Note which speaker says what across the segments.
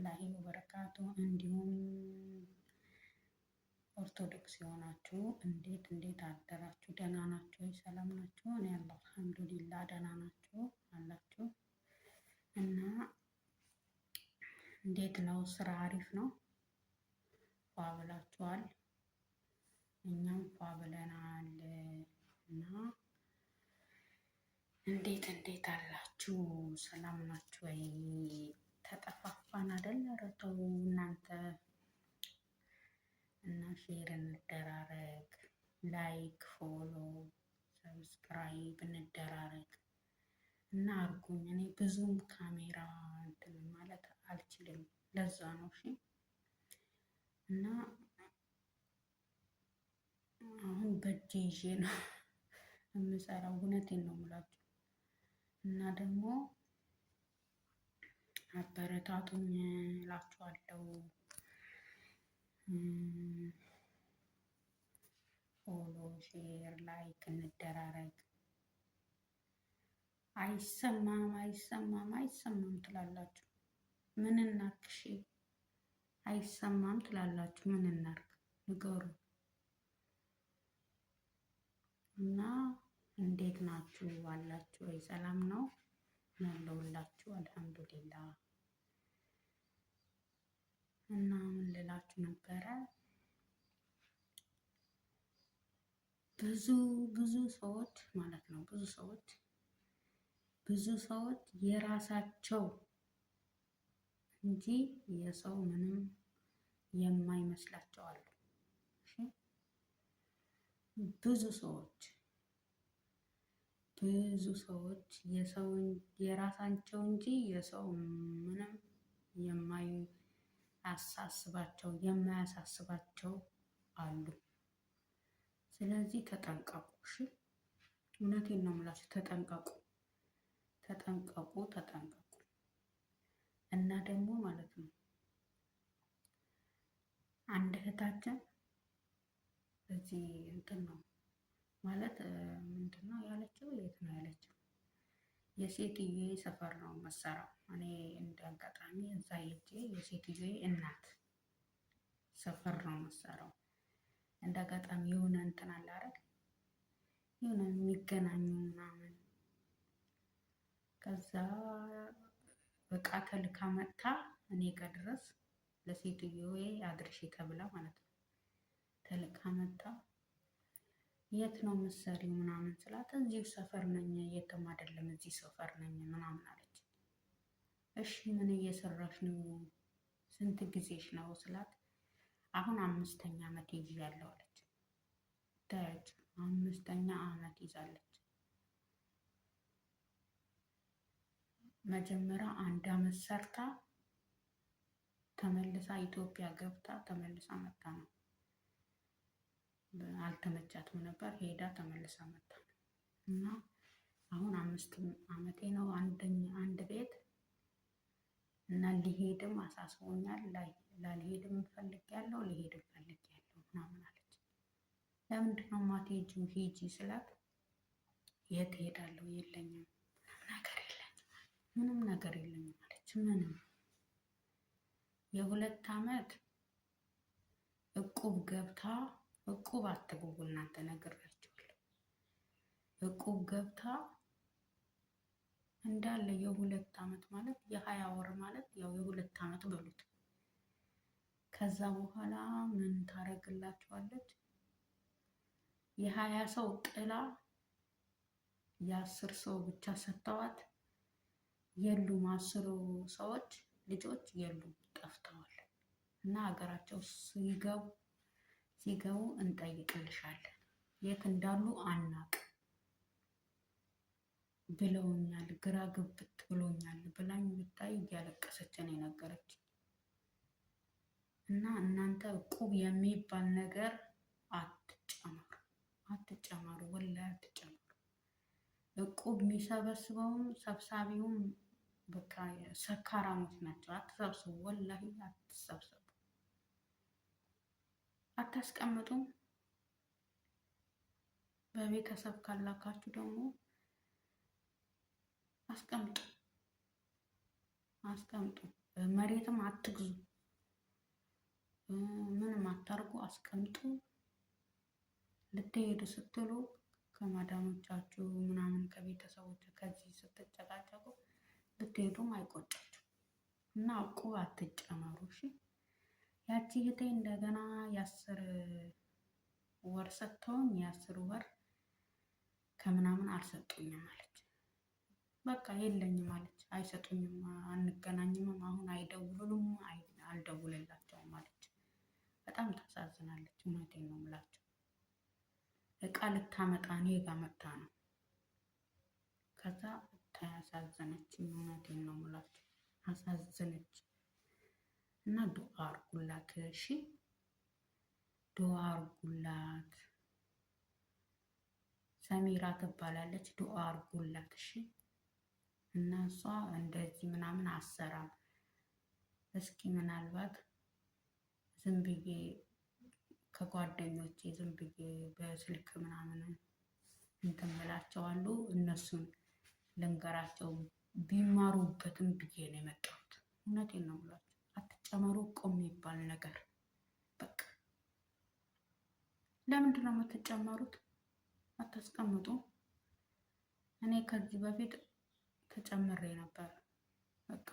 Speaker 1: ወራህመቱላሂ ወበረካቱ። እንዲሁም ኦርቶዶክስ የሆናችሁ እንዴት አደራችሁ? ደህና ናችሁ? ሰላም ናችሁ? እኔ ያለው አልሐምዱሊላህ ደህና ናችሁ አላችሁ እና እንዴት ነው? ስራ አሪፍ ነው? ፏ ብላችኋል? እኛም ፏ ብለናል እና እንዴት አላችሁ? ሰላም ናችሁ ወይ? ተጠፋፋን አይደል? ኧረ ተው እናንተ እና ሼር እንደራረግ፣ ላይክ፣ ፎሎ፣ ሰብስክራይብ እንደራረግ እና አርጉኝ። እኔ ብዙም ካሜራ እንትን ማለት አልችልም፣ ለዛ ነው። እሺ እና አሁን በእጄ ይዤ ነው የምሰራው። እውነቴን ነው የምላችሁ እና ደግሞ አበረታቱኝ እላችኋለሁ። ፎሎ፣ ሼር፣ ላይክ እንደራረግ። አይሰማም ትላላችሁ። ምን እናርግ? እሺ አይሰማም ትላላችሁ። ምን እናርግ? ንገሩ እና እንዴት ናችሁ? አላችሁ ወይ? ሰላም ነው ያለውላችሁ? አልሐምዱሊላህ። እና ምን ልላችሁ ነበረ? ብዙ ሰዎች ማለት ነው ብዙ ሰዎች የራሳቸው እንጂ የሰው ምንም የማይመስላቸው አሉ። ብዙ ሰዎች የራሳቸው እንጂ የሰው ምንም የማያሳስባቸው አሉ። ስለዚህ ተጠንቀቁ። እሺ እውነቴን ነው የምላችሁ። ተጠንቀቁ እና ደግሞ ማለት ነው አንድ እህታችን እዚህ እንትን ነው ማለት ምንድን ነው ያለችው? የት ነው ያለችው? የሴትዬ ሰፈር ነው መሰራው። እኔ እንደ አጋጣሚ እዛ ሄጄ የሴትዬ እናት ሰፈር ነው መሰራው። እንደ አጋጣሚ የሆነ እንትን አለ አይደል? የሆነ የሚገናኙ ምናምን። ከዛ በቃ ተልካ መጥታ እኔ ጋር ድረስ ለሴትዬ አድርሼ ተብላ ማለት ነው። ተልካ መጥታ የት ነው መሰሪው ምናምን ስላት እዚሁ ሰፈር ነኝ፣ የትም አይደለም እዚህ ሰፈር ነኝ ምናምን አለች። እሺ ምን እየሰራሽ ነው? ስንት ጊዜሽ ነው ስላት አሁን 5ኛ ዓመት ይዣለሁ አለች። ታያች 5ኛ ዓመት ይዛለች። መጀመሪያ 1 ዓመት ሰርታ ተመልሳ ኢትዮጵያ ገብታ ተመልሳ መጣ ነው። አልተመቻትም ነበር፣ ሄዳ ተመልሳ መጣ ነው እና አሁን 5 ዓመቴ ነው አንድ ቤት እና ሊሄድም አሳስቦኛል። ላልሄድም ፈልጌያለሁ፣ ሊሄድም ፈልጌያለሁ ምናምን አለች። ለምንድን ነው የማትሄጂው? ሂጂ ስላት የት ሄዳለሁ? የለኝም ምንም ነገር የለኝም አለች። ምንም የ2 ዓመት እቁብ ገብታ፣ እቁብ አትግቡ እናንተ ነግራችኋለሁ። እቁብ ገብታ እንዳለ የ2 ዓመት ማለት የ20 ወር ማለት ያው የ2 ዓመት በሉት። ከዛ በኋላ ምን ታረግላችኋለች? የ20 ሰው ጥላ የ10 ሰው ብቻ ሰጥተዋት የሉም። 10 ሰዎች ልጆች የሉም፣ ጠፍተዋል። እና ሀገራቸው ሲገቡ እንጠይቅልሻለን፣ የት እንዳሉ አናቅ ብለውኛል፣ ግራ ግብት ብሎኛል ብላኝ ብታይ እያለቀሰች ነው የነገረች። እና እናንተ እቁብ የሚባል ነገር አትጨመሩ፣ ወላሂ አትጨመሩ። እቁብ የሚሰበስበውም ሰብሳቢውም በቃ ሰካራሞች ናቸው። አትሰብስቡ፣ ወላሂ አትሰብስቡ፣ አታስቀምጡም። በቤተሰብ ካላካችሁ ደግሞ አስቀምጡ። አስቀምጡ። መሬትም አትግዙ፣ ምንም አታርጉ፣ አስቀምጡ። ልትሄዱ ስትሉ ከማዳሞቻችሁ ምናምን ከቤተሰቦች ከዚህ ስትጨቃጨቁ ብትሄዱም አይቆጫችሁ እና እቁብ አትጨመሩ። እሺ ያቺ እህቴ እንደገና የ10 ወር ሰጥተውኝ የ10 ወር ከምናምን አልሰጡኝም አለች። በቃ የለኝም አለች። አይሰጡኝም፣ አንገናኝም፣ አሁን አይደውሉም፣ አልደውልላቸውም አለች። በጣም ታሳዝናለች። እውነቴን ነው የምላቸው። እቃ ልታመጣ እኔ ጋ መጣ ነው። ከዛ ታያሳዘነች። እውነቴን ነው የምላቸው፣ አሳዘነች። እና ዱአ አርጉላት እሺ፣ ዱአ አርጉላት። ሰሚራ ትባላለች። ዱአ አርጉላት እሺ። እና እሷ እንደዚህ ምናምን አሰራም። እስኪ ምናልባት ዝም ብዬ ከጓደኞቼ ዝም ብዬ በስልክ ምናምን እንትን እላቸዋለሁ፣ እነሱን ልንገራቸው ቢማሩበትም ብዬ ነው የመጣሁት። እውነቴን ነው ብላችሁ አትጨመሩ። ቆም የሚባል ነገር በቃ ለምንድን ነው የምትጨመሩት? አታስቀምጡ። እኔ ከዚህ በፊት ተጨምሬ ነበር። በቃ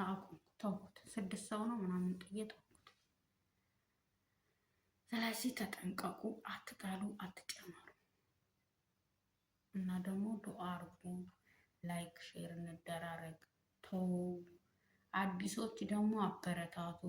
Speaker 1: አቁም ተውኩት። 6 ሰው ነው ምናምን ጥዬ ተውኩት። ስለዚህ ተጠንቀቁ፣ አትጣሉ፣ አትጨመሩ። እና ደግሞ ዱአ አርጉ፣ ላይክ ሼር እንደራረግ። ተው አዲሶች ደግሞ አበረታቱ።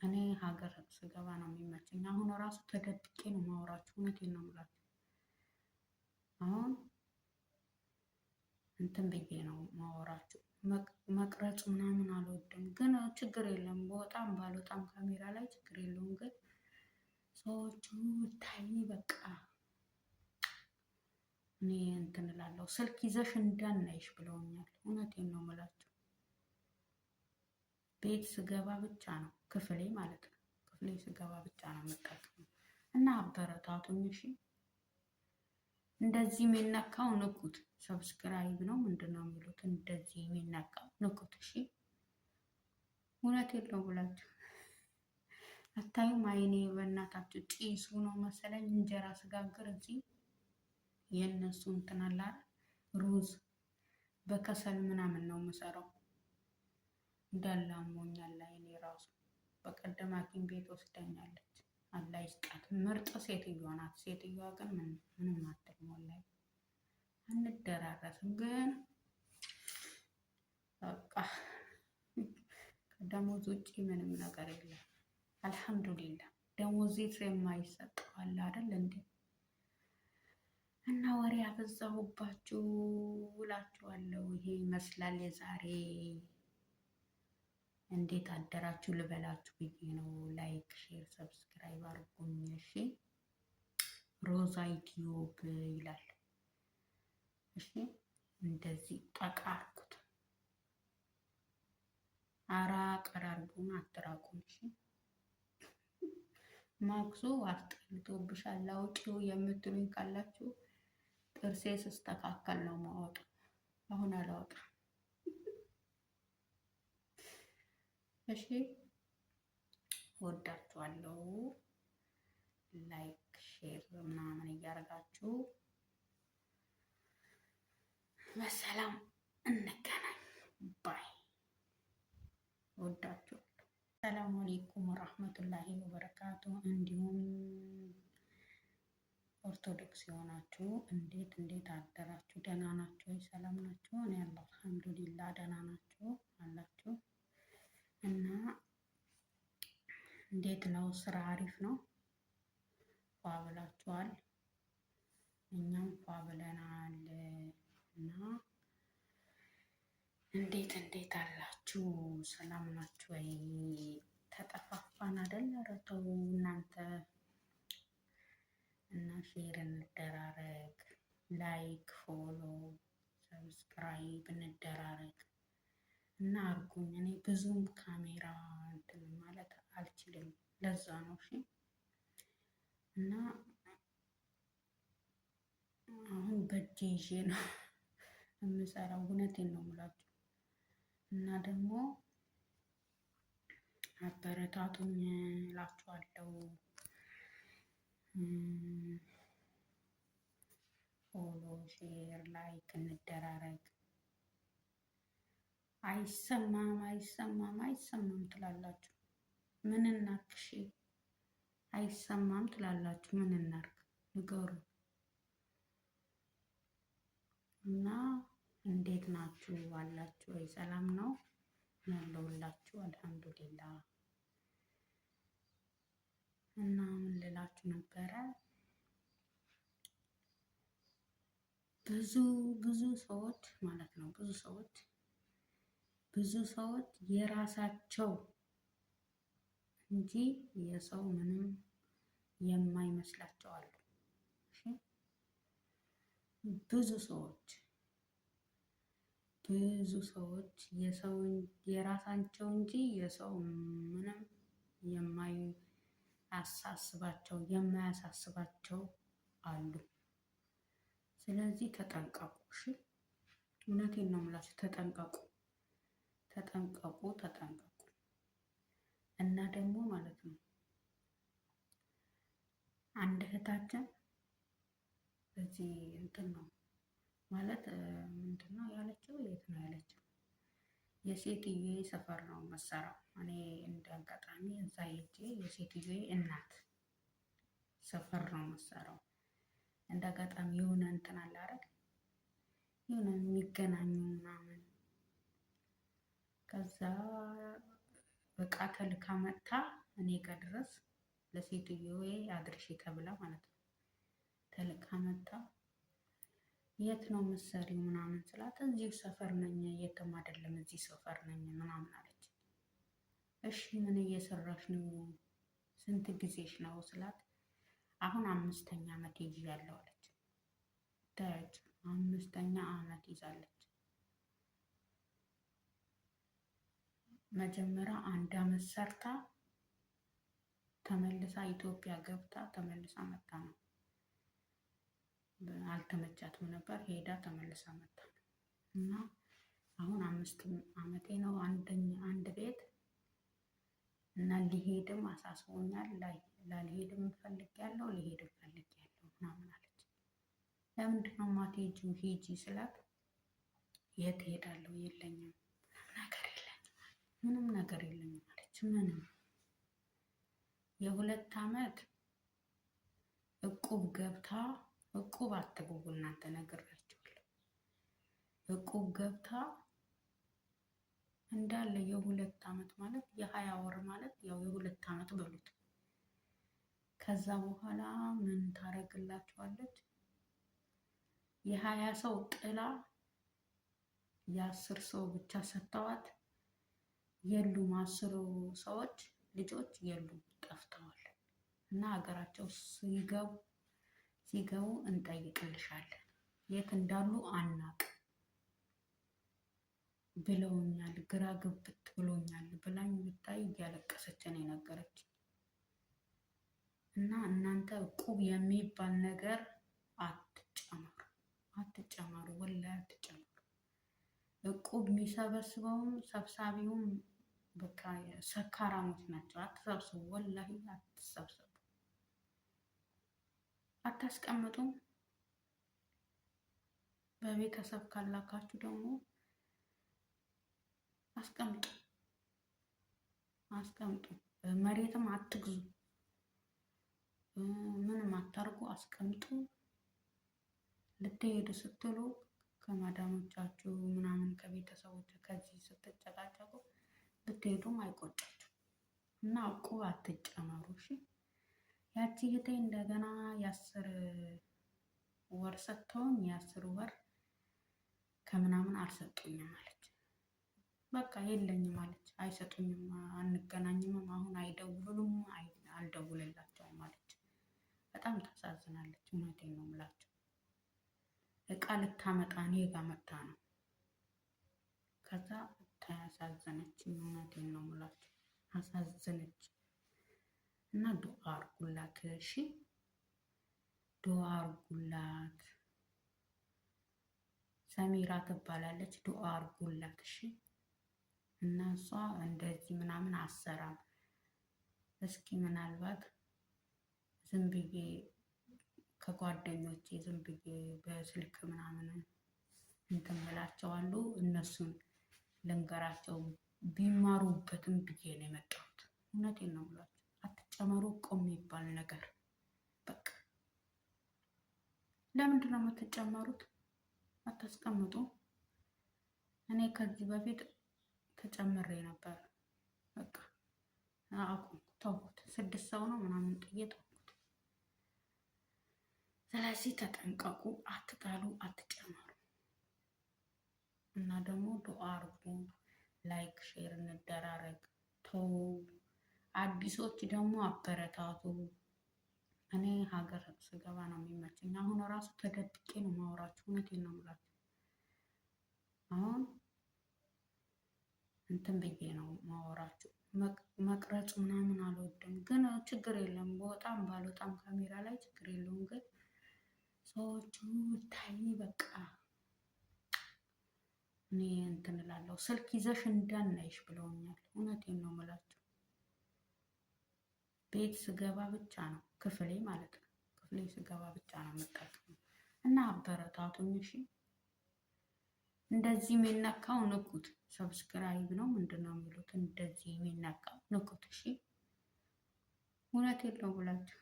Speaker 1: እኔ ሀገር ስገባ ነው የሚመቸኝ። አሁን ራሱ ተደብቄ ነው ማወራችሁ። እውነቴን ነው የምላችሁ። አሁን እንትን ብዬ ነው ማወራችሁ። መቅረጽ ምናምን አልወድም፣ ግን ችግር የለም። በጣም ባልወጣም ካሜራ ላይ ችግር የለውም። ግን ሰዎቹ ታይ በቃ እኔ እንትን እላለሁ። ስልክ ይዘሽ እንዳናይሽ ብለውኛል። እውነቴን ነው የምላችሁ። ቤት ስገባ ብቻ ነው ክፍሌ ማለት ነው። ክፍሌ ስገባ ብቻ ነው የምጠቀመው። እና አበረታቱኝ እሺ። እንደዚህ የሚነካው ንኩት። ሰብስክራይብ ነው ምንድን ነው የሚሉት? እንደዚህ የሚነካው ንኩት እሺ። እውነቴን ነው ብላችሁ አታዩም? አይኔ በእናታችሁ ጢሱ ነው መሰለኝ። እንጀራ ስጋግር እዚህ የእነሱ እንትን አለ ሩዝ በከሰል ምናምን ነው የምሰራው። እንዳለ አሞኛል። አይኔ ራሱ በቀደም ሐኪም ቤት ወስደኛለች። አላህ ይስጣት። ምርጥ ሴትዮዋ ናት። ሴትዮዋ ግን ምንም አትልም። ወላሂ አንደራረስም። ግን በቃ ከደሞዝ ውጪ ምንም ነገር የለም። አልሐምዱሊላህ። ደሞዝ የማይሰጠው አለ አይደል እንዴ? እና ወሬ ያበዛሁባችሁ እላችኋለሁ። ይሄ ይመስላል የዛሬ እንዴት አደራችሁ ልበላችሁ ብዬ ነው። ላይክ ሼር ሰብስክራይብ አድርጉኝ እሺ። ሮዛ ዩቲዩብ ይላል እሺ። እንደዚህ ጠቃ አድርጉት። አራ ቀራርቡን አትራቁም እሺ። ማክሱ አስጠልቶብሻል አውጪው የምትሉኝ ካላችሁ ጥርሴ ስስተካከል ነው ማወጣው። አሁን አላወጣም እሺ። ወዳችኋለሁ። ላይክ ሼር ምናምን እያደረጋችሁ በሰላም እንገናኝ ባይ። ወዳችኋለሁ። ሰላም አለይኩም ወራህመቱላሂ ወበረካቱ። እንዲሁም ኦርቶዶክስ የሆናችሁ እንዴት አደራችሁ? ደህና ናችሁ ወይ? ሰላም ናችሁ? እኔ ያለው አልሐምዱሊላህ ደህና ናችሁ አላችሁ። እና እንዴት ነው ስራ? አሪፍ ነው? ፏ ብላችኋል? እኛም ፏ ብለናል። እና እንዴት አላችሁ? ሰላም ናችሁ ወይ? ተጠፋፋን አይደል? ኧረ ተው እናንተ። እና ሼር እንደራረግ፣ ላይክ ፎሎ ሰብስክራይብ እንደራረግ እና አርጉኝ። እኔ ብዙም ካሜራ እንትን ማለት አልችልም፣ ለዛ ነው እሺ። እና አሁን በእጄ ይዤ ነው የምሰራው። እውነቴን ነው የምላችሁ። እና ደግሞ አበረታቱኝ እላችኋለሁ። ፎሎ፣ ሼር፣ ላይክ እንደራረግ። አይሰማም አይሰማም አይሰማም ትላላችሁ። ምን እናርግ? እሺ አይሰማም ትላላችሁ። ምን እናርግ ንገሩ። እና እንዴት ናችሁ? አላችሁ ወይ? ሰላም ነው ያለውላችሁ? አልሐምዱሊላ። እና ምን ልላችሁ ነበረ? ብዙ ሰዎች ማለት ነው ብዙ ሰዎች የራሳቸው እንጂ የሰው ምንም የማይመስላቸው አሉ። ብዙ ሰዎች የራሳቸው እንጂ የሰው ምንም የማያሳስባቸው አሉ። ስለዚህ ተጠንቀቁ። እሺ እውነቴን ነው የምላችሁ። ተጠንቀቁ። እና ደግሞ ማለት ነው አንድ እህታችን በዚህ እንትን ነው ማለት ምንድን ነው ያለችው? የት ነው ያለችው? የሴትዬ ሰፈር ነው መሰራው። እኔ እንደ አጋጣሚ እዛ ሄጄ የሴትዬ እናት ሰፈር ነው መሰራው። እንደ አጋጣሚ የሆነ እንትን አለ አይደል? የሆነ የሚገናኙ ምናምን። ከዛ እቃ ተልካ መጥታ እኔ ጋር ድረስ ለሴትዮዬ አድርሼ ተብላ ማለት ነው። ተልካ መጣ። የት ነው የምትሰሪው ምናምን ስላት እዚሁ ሰፈር ነኝ፣ የትም አይደለም እዚህ ሰፈር ነኝ ምናምን አለች። እሺ ምን እየሰራሽ ነው? ስንት ጊዜሽ ነው ስላት አሁን 5ኛ ዓመት ይዣለሁ አለች። ታያች 5ኛ ዓመት ይዛለች። መጀመሪያ 1 ዓመት ሰርታ ተመልሳ ኢትዮጵያ ገብታ ተመልሳ መጣ ነው። አልተመቻትም ነበር፣ ሄዳ ተመልሳ መጣ ነው። እና አሁን 5 ዓመቴ ነው አንድ ቤት እና ሊሄድም አሳስቦኛል። ላልሄድም ፈልጌያለሁ፣ ሊሄድም ፈልጌያለሁ ምናምን አለች። ለምንድን ነው የማትሄጂው? ሂጂ ስላት የት ሄዳለሁ? የለኝም ምንም ነገር የለኝም አለች። ምንም የ2 ዓመት እቁብ ገብታ፣ እቁብ አትግቡ እናንተ ነግራችኋለሁ። እቁብ ገብታ እንዳለ የ2 ዓመት ማለት የ20 ወር ማለት ያው የ2 ዓመት በሉት። ከዛ በኋላ ምን ታረግላችኋለች? የ20 ሰው ጥላ የ10 ሰው ብቻ ሰጥተዋት የሉም። 10 ሰዎች ልጆች የሉም፣ ጠፍተዋል። እና ሀገራቸው ሲገቡ እንጠይቅልሻለን፣ የት እንዳሉ አናቅ ብለውኛል፣ ግራ ግብት ብሎኛል ብላኝ ብታይ እያለቀሰች ነው የነገረች። እና እናንተ እቁብ የሚባል ነገር አትጨመሩ፣ ወላሂ አትጨመሩ። እቁብ የሚሰበስበውም ሰብሳቢውም በቃ ሰካራሞች ናቸው። አትሰብስቡ፣ ወላሂ አትሰብስቡ። አታስቀምጡም። በቤተሰብ ካላካችሁ ደግሞ አስቀምጡ። መሬትም አትግዙ፣ ምንም አታርጉ፣ አስቀምጡ። ልትሄዱ ስትሉ ከማዳሞቻችሁ ምናምን ከቤተሰቦች ከዚህ ስትጨቃጨቁ ብትሄዱም አይቆጫችሁ እና እቁብ አትጨመሩ። እሺ ያቺ እህቴ እንደገና የ10 ወር ሰጥተውኝ የ10 ወር ከምናምን አልሰጡኝም አለች። በቃ የለኝም አለች። አይሰጡኝም፣ አንገናኝም፣ አሁን አይደውሉም፣ አልደውልላቸውም አለች። በጣም ታሳዝናለች። እውነቴን ነው የምላቸው። እቃ ልታመጣ እኔ ጋር መጣ ነው። ከዛ ታያሳዘነች። እውነቴን ነው የምላቸው፣ አሳዘነች። እና ዱአ አርጉላት እሺ፣ ዱአ አርጉላት። ሰሚራ ትባላለች። ዱአ አርጉላት እሺ። እና እሷ እንደዚህ ምናምን አሰራም። እስኪ ምናልባት ዝም ብዬ ከጓደኞቼ ዝም ብዬ በስልክ ምናምን እንትን እላቸዋለሁ እነሱን ልንገራቸው ቢማሩበትም ብዬ ነው የመጣሁት። እውነቴን ነው ብላችሁ አትጨመሩ እኮ የሚባል ነገር በቃ ለምንድን ነው የምትጨመሩት? አታስቀምጡ። እኔ ከዚህ በፊት ተጨምሬ ነበር። በቃ አቁም ተውኩት። 6 ሰው ነው ምናምን ጥዬ ተውኩት። ስለዚህ ተጠንቀቁ፣ አትጣሉ፣ አትጨመሩ። እና ደግሞ ዱአ አርጉ፣ ላይክ ሼር እንደራረግ። ተው አዲሶች ደግሞ አበረታቱ። እኔ ሀገር ስገባ ነው የሚመቸኝ። አሁን ራሱ ተደብቄ ነው ማወራችሁ። እውነቴን ነው የምላችሁ። አሁን እንትን ብዬ ነው ማወራችሁ። መቅረጽ ምናምን አልወድም፣ ግን ችግር የለም በወጣም ባልወጣም ካሜራ ላይ ችግር የለውም። ግን ሰዎቹ ታይ በቃ እኔ እንትን እላለሁ። ስልክ ይዘሽ እንዳናይሽ ብለውኛል። እውነቴን ነው የምላችሁ። ቤት ስገባ ብቻ ነው ክፍሌ ማለት ነው። ክፍሌ ስገባ ብቻ ነው የምጠቀመው እና አበረታቱኝ እሺ። እንደዚህ የሚነካው ንኩት። ሰብስክራይብ ነው ምንድን ነው የሚሉት? እንደዚህ የሚነካው ንኩት እሺ። እውነቴን ነው ብላችሁ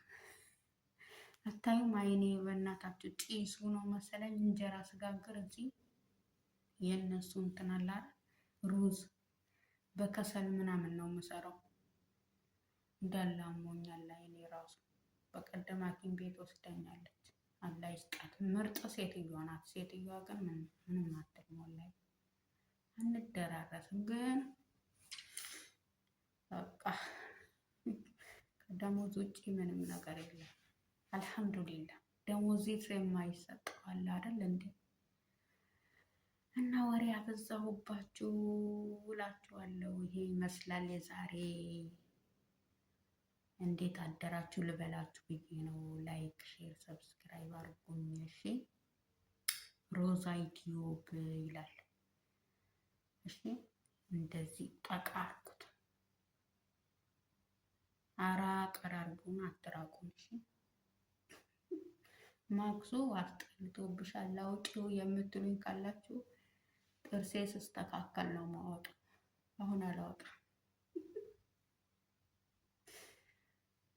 Speaker 1: አታዩም? አይኔ በእናታችሁ ጢሱ ነው መሰለኝ። እንጀራ ስጋግር እዚህ የእነሱ እንትን አለ ሩዝ በከሰል ምናምን ነው የምሰራው። እንዳለ አሞኛል አይኔ ራሱ። በቀደም ሐኪም ቤት ወስደኛለች። አላህ ይስጣት። ምርጥ ሴትዮዋ ናት። ሴትዮዋ ግን ምንም አትልም። ወላሂ አንደራረስም። ግን በቃ ከደሞዝ ውጪ ምንም ነገር የለም። አልሐምዱሊላህ ደሞዝ የማይሰጠው አለ አይደል እንዴ? እና ወሬ አበዛሁባችሁ እላችኋለሁ። ይሄ ይመስላል የዛሬ እንዴት አደራችሁ ልበላችሁ ብዬ ነው። ላይክ ሼር ሰብስክራይብ አድርጉኝ እሺ። ሮዛ ዩቲዩብ ይላል እሺ። እንደዚህ ጠቃ አድርጉት። አራ ቀራርቡን አትራቁም እሺ። ማክሱ አስጠልቶብሻል አውጪው የምትሉኝ ካላችሁ ጥርሴ ስስተካከል ነው ማወጣው። አሁን አላወጣም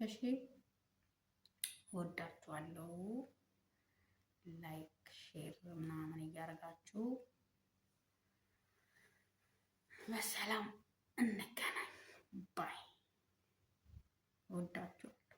Speaker 1: እሺ። ወዳችኋለሁ። ላይክ ሼር ምናምን እያደረጋችሁ በሰላም እንገናኝ ባይ። ወዳችኋለሁ።